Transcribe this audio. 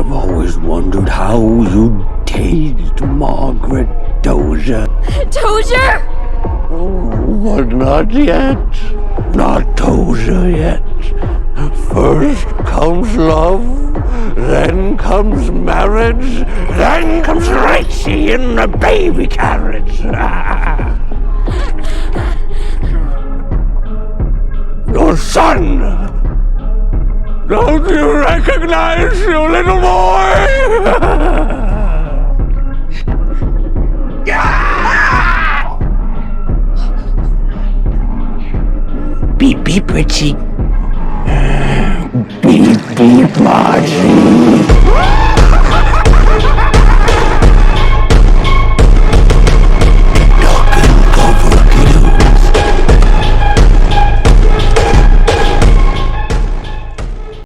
I've always wondered how you tased Margaret Dozier. Dozier? But not yet. Not Dozier yet. First comes love, then comes marriage, then comes Richie in the baby carriage. Your son! Don't you recognize your little boy? Beep, beep, Richie. Beep, beep, Margie.